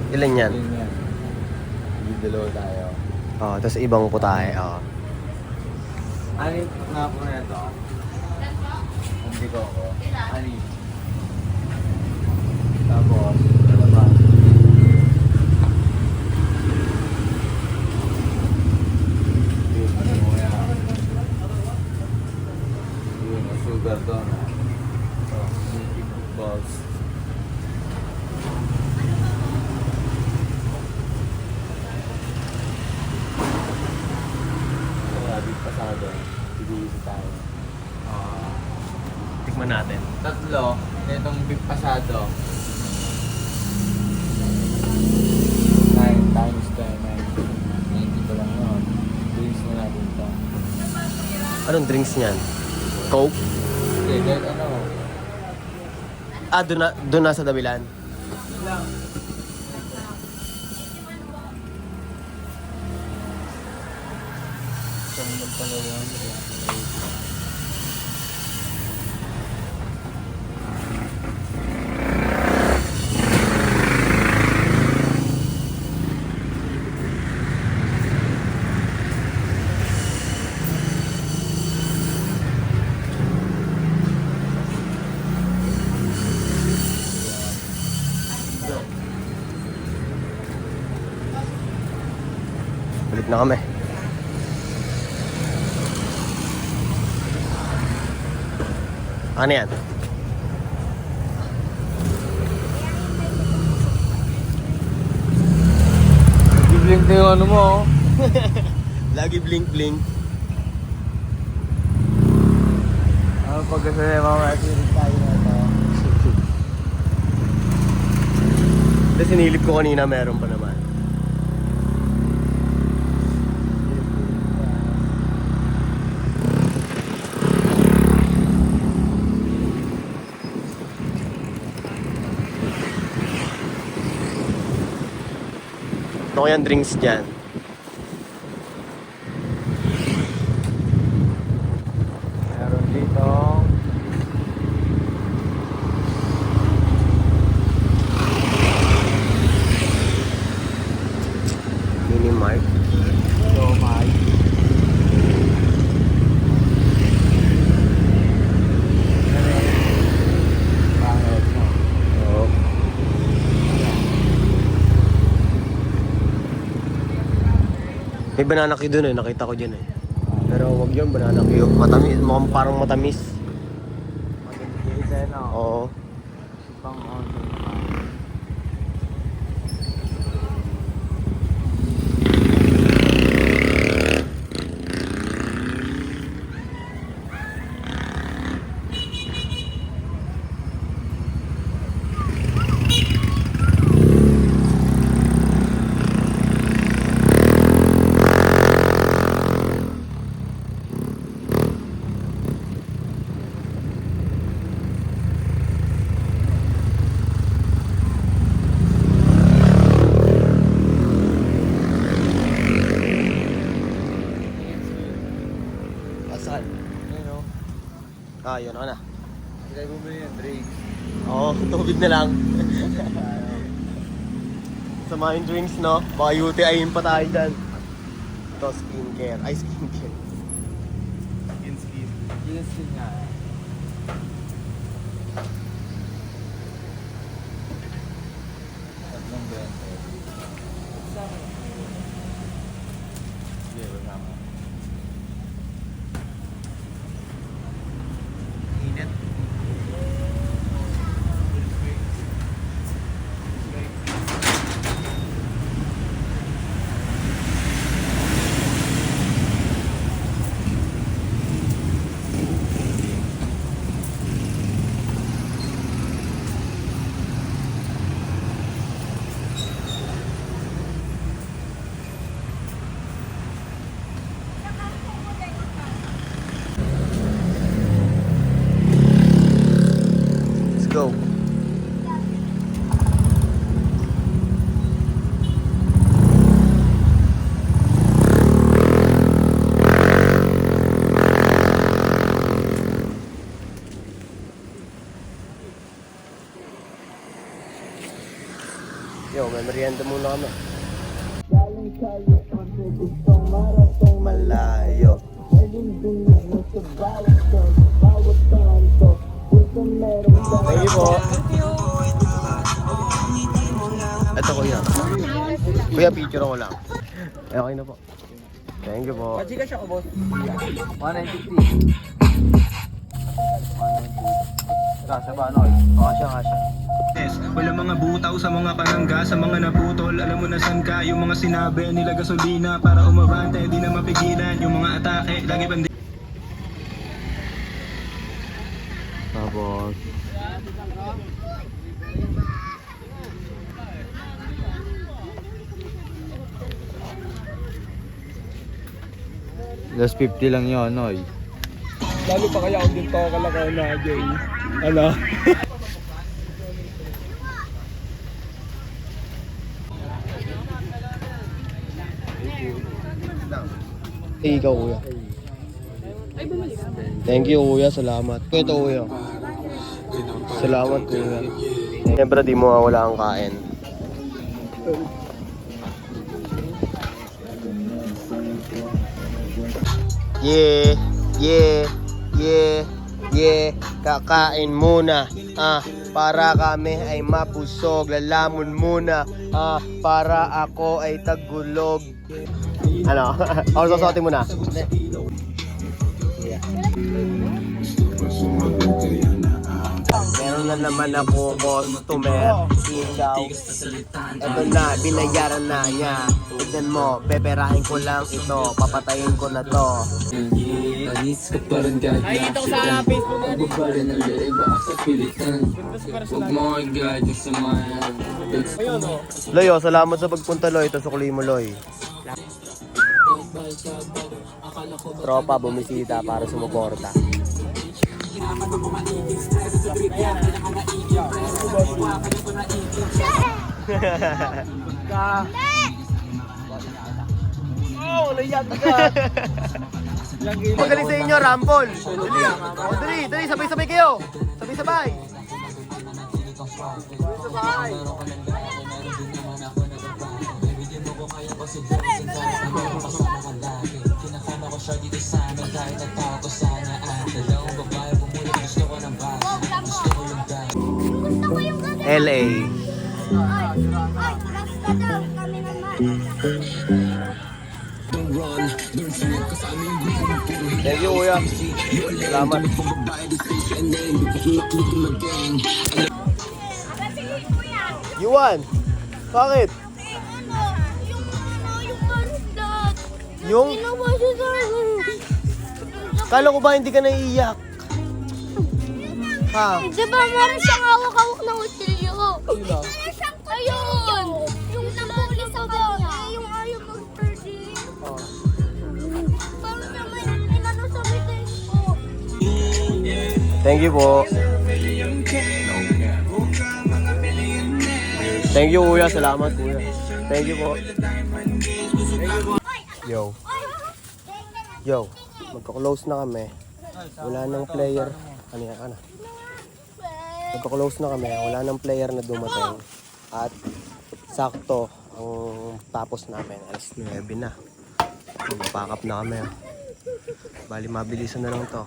Ilan yan? Yun yan. Hindi dalawa tayo. Oh, tapos ibang putahe. Oh. Ano nga po na ito? Hindi ko ako. Ano yun? Tapos, ano ba? Yun, sugar to na. Balls. Big pasado. Bibili tayo. Tikman natin. Tatlo. Itong big pasado. 9 times 10. 90 pa lang yun. Drinks na natin ito. Anong drinks niyan? Coke? Okay, then ano? Ah, doon na sa dabilan. Yun lang. Isang magpalawan. Balik na kami. Ano yan? Bibling na yung ano mo. Lagi blink-blink. Ano pag kasi mamaya sinig tayo na ito. Kasi sinilip ko kanina, meron pa naman. Ano kayang drinks dyan? Meron dito. Mini Mart. Tomay. Pangit mo. Oo. May banana Q dun eh, nakita ko dyan eh. Pero wag yun, banana Q. Matamis, mukhang parang matamis. Maganda din no? Oo. Pang onto naman. Asan? Ayun o. Ah, yun ako na. Hindi tayo bumili ng drinks. Oo, tubig na lang. Sama yung drinks, no? Baka UTI-in pa tayo dyan. Ito, skincare. Ay, skincare. Skin. Yes, yun nga. Tatlong bente. Sige, wala mo. Init. Yo, may merienda muna kami. Malayo. Thank you po. Ito kuya. Kuya, picture ako lang. Okay na po. Thank you po. Pachika siya ko, boss. 190. 190. Kasya ba, ano? Kasya. Wala mga butaw sa mga palangga, sa mga naputol. Alam mo na saan ka, yung mga sinabi nila gasolina para umabante, di na mapigilan. Yung mga atake, lagi pandi. Tapos Last 50 lang yun, Noy. Lalo pa kaya kung dito ka lang na, Jay. Ano? ikaw kuya. Thank you kuya, salamat. Ito kuya. Salamat kuya. Siyempre di mo wala ang kain. Yeah, kakain muna. Para kami ay mapusog, lalamon muna. Para ako ay tagulog. Ano? Ako sasotin mo na. Meron na naman ako customer. Ikaw. Ito na, binayaran na niya. Tignan mo, peperahin ko lang ito. Papatayin ko na to. Nakikita ko sa Facebook na dito. Loy, salamat sa pagpunta Loy. Ito sukli mo Loy. Tropa, bumisita para sumuporta. Oh, layat ka! Magaling sa inyo, Rampol! Dali, sabay-sabay kayo! Sabay-sabay! LA. Thank you, kuya. Salamat. Yuan, bakit? Yung? Kala ko ba hindi ka naiiyak? Ha? Di ba meron siyang hawak-hawak ng utilyo? Ayun! Yung nabuli sa kanya. Yung ayaw mag-party. Parang naman inano sa meeting ko. Thank you po. Thank you kuya, salamat kuya. Thank you po. Yo, magka-close na kami. Wala nang player. Ano yan? Ano? Magka-close na kami. Wala nang player na dumating. At sakto ang tapos namin. Alas 9 na. Mag-pack up na kami. Bali, mabilisan na lang to.